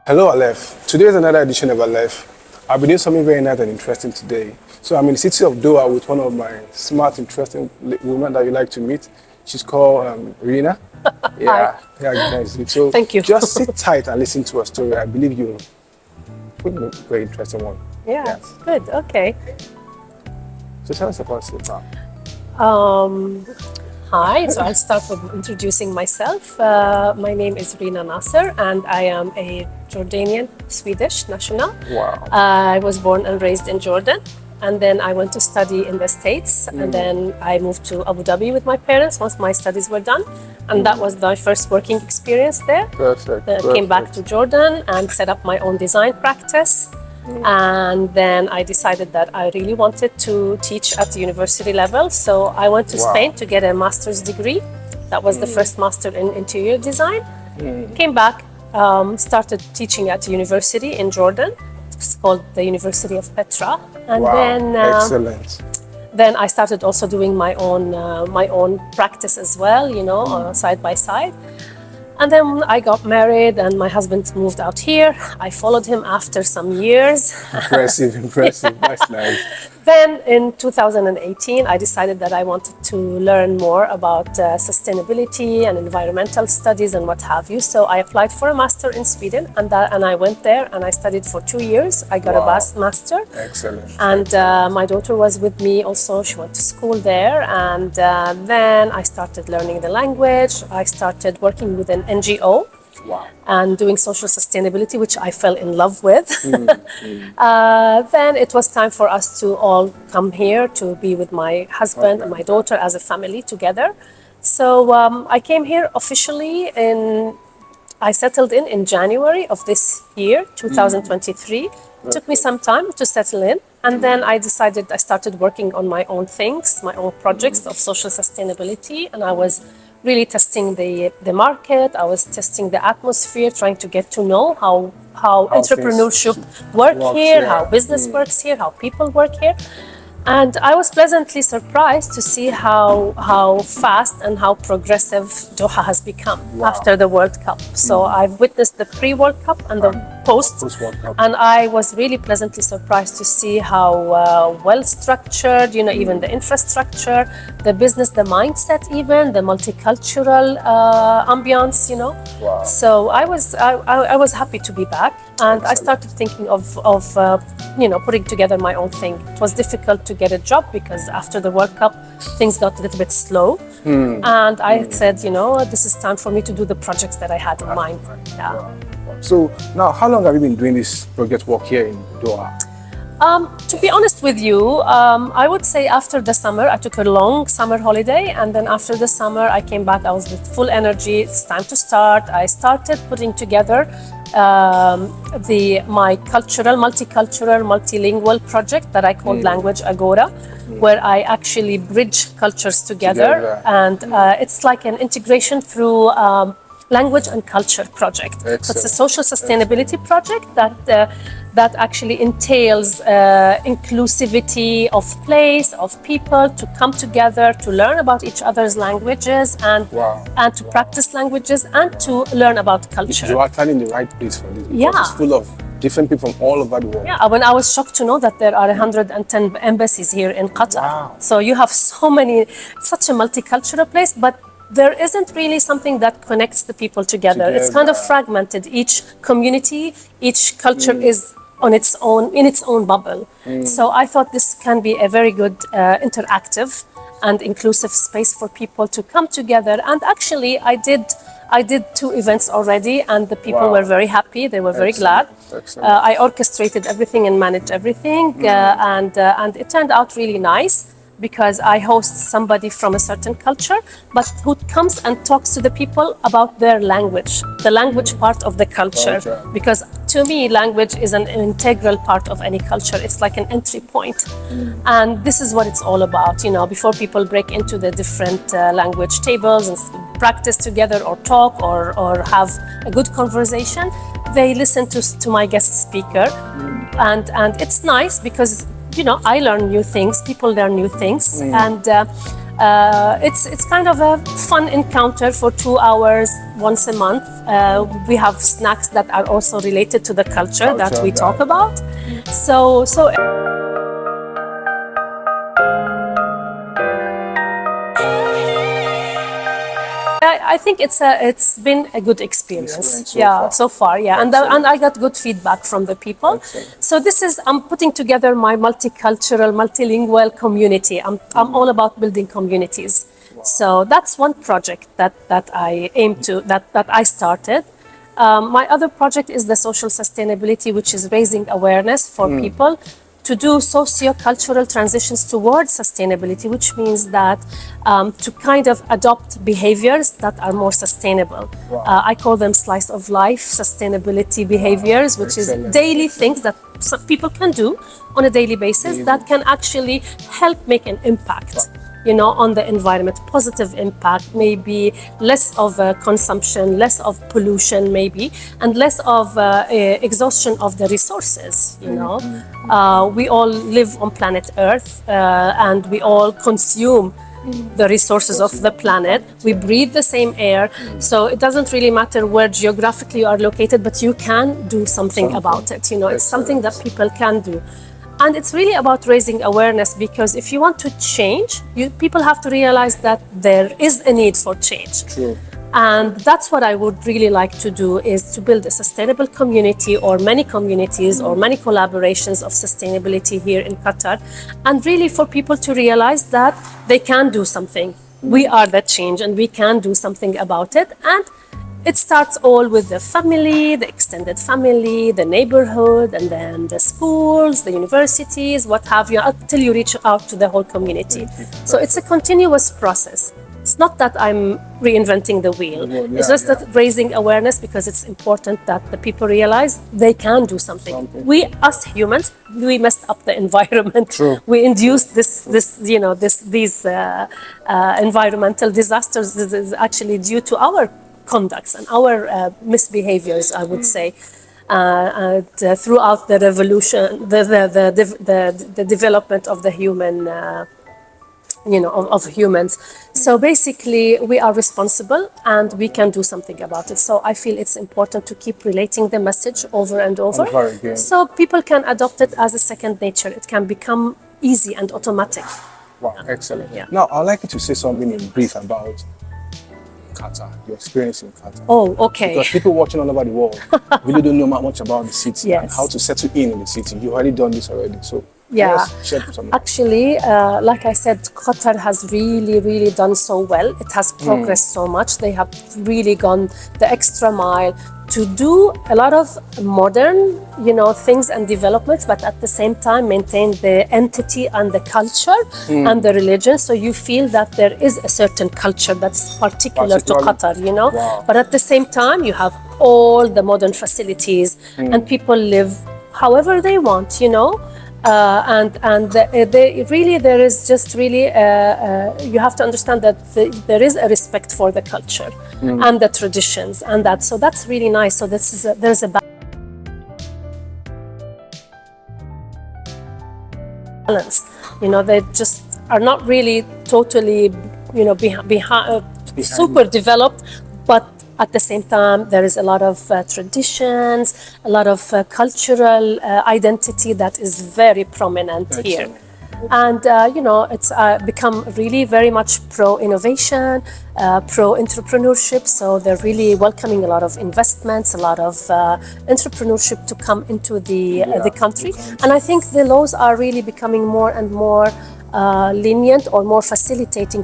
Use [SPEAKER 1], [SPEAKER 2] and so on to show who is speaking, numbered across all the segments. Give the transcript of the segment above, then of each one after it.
[SPEAKER 1] Hello, Aleph. Today is another edition of Aleph. I'll be doing something very nice and interesting today. So I'm in the city of Doha with one of my smart, interesting women that you like to meet. She's called Reena.
[SPEAKER 2] Hi.
[SPEAKER 1] Yeah, guys. So
[SPEAKER 2] Thank you.
[SPEAKER 1] just sit tight and listen to her story. I believe you'll find a very interesting one.
[SPEAKER 2] Yeah,
[SPEAKER 1] Yes.
[SPEAKER 2] good. Okay.
[SPEAKER 1] So tell us about yourself.
[SPEAKER 2] Hi. So I'll start with introducing myself. My name is Reena Naser, and I am a Jordanian Swedish national.
[SPEAKER 1] Wow.
[SPEAKER 2] I was born and raised in Jordan, and then I went to study in the States, and then I moved to Abu Dhabi with my parents once my studies were done, and that was my first working experience there.
[SPEAKER 1] Perfect.
[SPEAKER 2] Then I came back to Jordan and set up my own design practice. And then I decided that I really wanted to teach at the university level. So I went to Spain to get a master's degree. That was the first master in interior design. Came back, started teaching at a university in Jordan. It's called the University of Petra. And
[SPEAKER 1] Excellent.
[SPEAKER 2] then I started also doing my own practice as well, side by side. And then I got married and my husband moved out here. I followed him after some years.
[SPEAKER 1] Impressive. That's nice.
[SPEAKER 2] Then in 2018, I decided that I wanted to learn more about sustainability and environmental studies and what have you. So I applied for a master in Sweden and I went there and I studied for 2 years. I got a master.
[SPEAKER 1] Excellent.
[SPEAKER 2] And my daughter was with me also. She went to school there. And then I started learning the language. I started working with an NGO.
[SPEAKER 1] Wow.
[SPEAKER 2] And doing social sustainability, which I fell in love with. Then it was time for us to all come here to be with my husband and my daughter as a family together. So I came here officially I settled in January of this year, 2023. It took me some time to settle in. And then I started working on my own things, my own projects of social sustainability. And I was really testing the market. I was testing the atmosphere, trying to get to know how entrepreneurship works here, how business works here, how people work here. And I was pleasantly surprised to see how fast and how progressive Doha has become after the World Cup. So I've witnessed the pre-World Cup and the post-World Cup. And I was really pleasantly surprised to see how well structured, even the infrastructure, the business, the mindset, even the multicultural ambiance,
[SPEAKER 1] Wow.
[SPEAKER 2] So I was happy to be back. And I started thinking of putting together my own thing. It was difficult to get a job because after the World Cup, things got a little bit slow. And I said, this is time for me to do the projects that I had in mind. Yeah.
[SPEAKER 1] Wow. So now, how long have you been doing this project work here in Doha?
[SPEAKER 2] To be honest with you, I would say after the summer, I took a long summer holiday. And then after the summer, I came back. I was with full energy. It's time to start. I started putting together my multicultural, multilingual project that I called Language Agora, where I actually bridge cultures together. And it's like an integration through language and culture project.
[SPEAKER 1] Excellent.
[SPEAKER 2] So it's a social sustainability project that actually entails inclusivity of place, of people to come together, to learn about each other's languages and to practice languages and to learn about culture.
[SPEAKER 1] You are in the right place for this.
[SPEAKER 2] Yeah.
[SPEAKER 1] It's full of different people from all over the world.
[SPEAKER 2] Yeah, when I was shocked to know that there are 110 embassies here in Qatar.
[SPEAKER 1] Wow.
[SPEAKER 2] So you have such a multicultural place, but there isn't really something that connects the people together. It's kind of fragmented. Each community, each culture is in its own bubble. So I thought this can be a very good interactive and inclusive space for people to come together. And actually, I did 2 events already, and the people were very happy. They were very glad. I orchestrated everything and managed everything, and it turned out really nice. Because I host somebody from a certain culture, but who comes and talks to the people about their language, the language part of the culture. Because to me, language is an integral part of any culture. It's like an entry point. And this is what it's all about. Before people break into the different language tables and practice together or talk or have a good conversation, they listen to my guest speaker. And it's nice because I learn new things, people learn new things. It's kind of a fun encounter for 2 hours once a month. We have snacks that are also related to the culture that we talk about. So I think it's been a good experience. So far, yeah, and I got good feedback from the people.
[SPEAKER 1] Excellent.
[SPEAKER 2] So this is I'm putting together my multicultural, multilingual community. I'm all about building communities. So that's one project that I aim to that I started. My other project is the social sustainability, which is raising awareness for people to do socio-cultural transitions towards sustainability, which means that to kind of adopt behaviors that are more sustainable. I call them slice of life sustainability behaviors, which is daily things that some people can do on a daily basis that can actually help make an impact. On the environment, positive impact, maybe less of consumption, less of pollution, maybe, and less of exhaustion of the resources. We all live on planet Earth, and we all consume the resources of the planet. We breathe the same air, so it doesn't really matter where geographically you are located, but you can do something about it. It's something that people can do. And it's really about raising awareness, because if you want to change, people have to realize that there is a need for change.
[SPEAKER 1] True.
[SPEAKER 2] And that's what I would really like to do, is to build a sustainable community, or many communities, or many collaborations of sustainability here in Qatar, and really for people to realize that they can do something. We are that change, and we can do something about it. And it starts all with the family, the extended family, the neighborhood, and then the schools, the universities, what have you, until you reach out to the whole community. So it's a continuous process. It's not that I'm reinventing the wheel. It's just that raising awareness, because it's important that the people realize they can do something. We, us humans, we messed up the environment.
[SPEAKER 1] True.
[SPEAKER 2] We induced these environmental disasters. This is actually due to our conducts and our misbehaviors, I would say, throughout the revolution, the development of the human, of humans. So basically, we are responsible, and we can do something about it. So I feel it's important to keep relating the message over and over, so people can adopt it as a second nature. It can become easy and automatic.
[SPEAKER 1] Wow, excellent.
[SPEAKER 2] Yeah.
[SPEAKER 1] Now, I'd like you to say something in brief about Qatar, your experience in Qatar.
[SPEAKER 2] Oh, okay.
[SPEAKER 1] Because people watching all over the world really don't know much about the city and
[SPEAKER 2] Yes.
[SPEAKER 1] how to settle in the city. You've already done this already, so
[SPEAKER 2] Yeah.
[SPEAKER 1] let's shed some.
[SPEAKER 2] Actually, like I said, Qatar has really done so well. It has progressed so much. They have really gone the extra mile to do a lot of modern, things and developments, but at the same time maintain the entity and the culture and the religion. So you feel that there is a certain culture that's particular to Qatar,
[SPEAKER 1] Wow.
[SPEAKER 2] But at the same time, you have all the modern facilities, and people live however they want, there is just really you have to understand that there is a respect for the culture and the traditions, and so that's really nice. So there's a balance. They just are not really totally super developed, but at the same time, there is a lot of traditions, a lot of cultural identity that is very prominent here. And, it's become really very much pro-innovation, pro-entrepreneurship. So they're really welcoming a lot of investments, a lot of entrepreneurship to come into the country. And I think the laws are really becoming more and more lenient, or more facilitating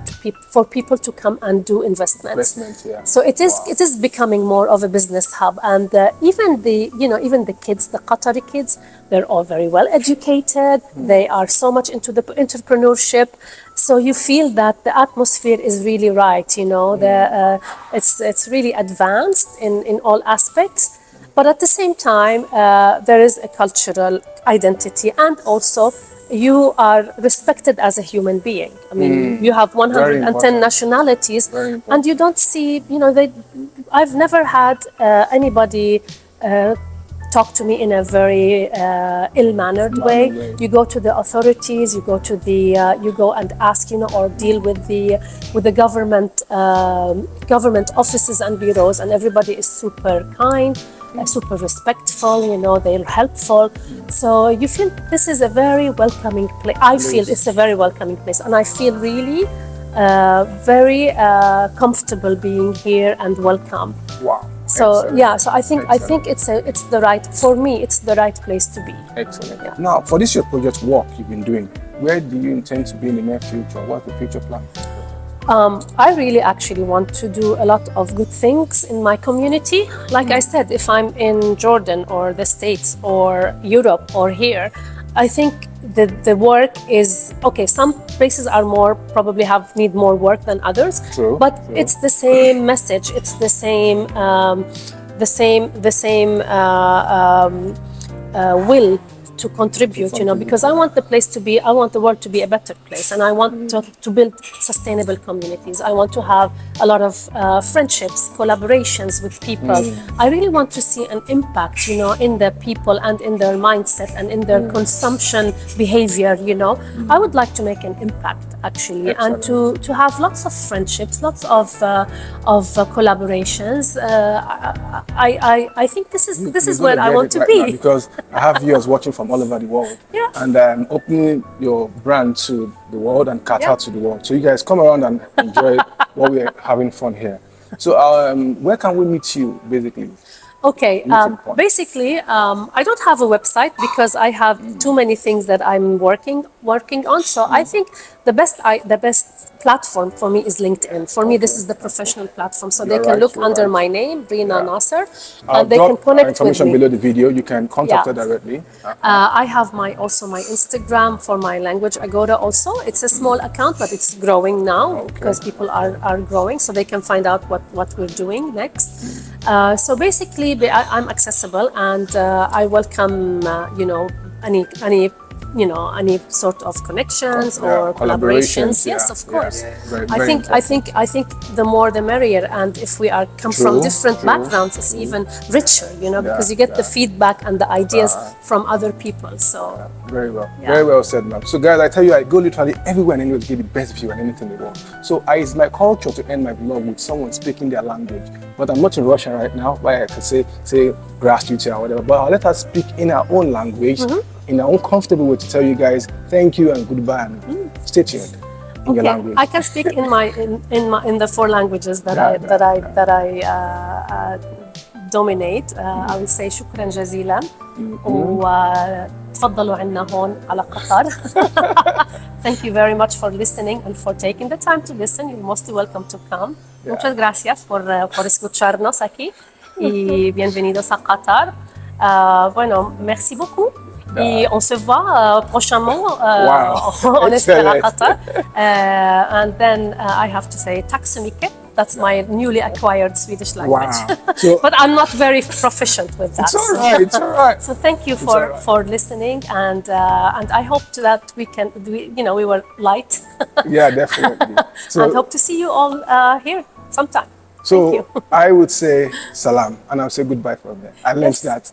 [SPEAKER 2] for people to come and do investments. So it is becoming more of a business hub, and even the kids, the Qatari kids, they're all very well educated. They are so much into the entrepreneurship. So you feel that the atmosphere is really right. It's really advanced in all aspects. But at the same time, there is a cultural identity, and also you are respected as a human being. I mean, you have 110 nationalities, and you don't see, I've never had anybody talk to me in a very ill-mannered way. You go to the authorities, you go to the, you go and ask, or deal with the government offices and bureaus, and everybody is super kind, super respectful. They're helpful. So you feel this is a very welcoming place. I feel it's a very welcoming place, and I feel really very comfortable being here and welcome.
[SPEAKER 1] Wow.
[SPEAKER 2] So
[SPEAKER 1] Excellent.
[SPEAKER 2] yeah, so I think it's the right, for me, it's the right place to be.
[SPEAKER 1] Excellent.
[SPEAKER 2] Yeah.
[SPEAKER 1] Now, for this your project work you've been doing, where do you intend to be in the near future? What's the future plan?
[SPEAKER 2] I really actually want to do a lot of good things in my community. Like I said, if I'm in Jordan or the States or Europe or here, I think the work is okay. Some places are probably need more work than others.
[SPEAKER 1] True,
[SPEAKER 2] but
[SPEAKER 1] true.
[SPEAKER 2] It's the same message. It's the same will to contribute, because I want the world to be a better place, and I want to build sustainable communities. I want to have a lot of friendships, collaborations with people. I really want to see an impact, in the people and in their mindset and in their consumption behavior, I would like to make an impact, actually.
[SPEAKER 1] Excellent.
[SPEAKER 2] And to have lots of friendships, lots of collaborations. I think this is where I want to be.
[SPEAKER 1] Because I have viewers watching from all over the world.
[SPEAKER 2] Yeah.
[SPEAKER 1] And I'm opening your brand to the world and Qatar to the world. So you guys come around and enjoy what we're having fun here. So where can we meet you, basically?
[SPEAKER 2] Okay, basically, I don't have a website because I have too many things that I'm working on. So I think the best platform for me is LinkedIn. For me, this is the professional platform. So they can look under my name, Reena Naser, and they can connect with
[SPEAKER 1] information
[SPEAKER 2] me.
[SPEAKER 1] below the video. You can contact her directly.
[SPEAKER 2] I have also my Instagram for my language Agoda also. It's a small account, but it's growing now because people are growing, so they can find out what we're doing next. So basically, I'm accessible, and I welcome any sort of connections or collaborations. Yes, of course. I think the more the merrier, and if we come from different backgrounds, it's even richer, because you get the feedback and the ideas from other people. So
[SPEAKER 1] very well, very well said, ma'am. So guys, I tell you, I go literally everywhere and anywhere to get the best view and anything they want. So it's my culture to end my vlog with someone speaking their language. But I'm not in Russian right now, where I could say gratitude or whatever. But I'll let her speak in her own language, in her own comfortable way, to tell you guys thank you and goodbye. And stay tuned in your language.
[SPEAKER 2] I can speak in the 4 languages that I dominate. I will say شكرا جزيلا وتفضلوا عنا هون على قطر. Thank you very much for listening and for taking the time to listen. You're most welcome to come. Muchas gracias por escucharnos aquí y bienvenidos a Qatar. Bueno, merci beaucoup. Et on se voit prochainement. On espère à Qatar. And then I have to say tack så mycket. That's my newly acquired Swedish language.
[SPEAKER 1] So,
[SPEAKER 2] but I'm not very proficient with that.
[SPEAKER 1] It's all right. It's all right.
[SPEAKER 2] So thank you for listening, and I hope that we were light.
[SPEAKER 1] Yeah, definitely. So,
[SPEAKER 2] and hope to see you all here sometime.
[SPEAKER 1] So I would say salam, and I'll say goodbye from there. I learned that.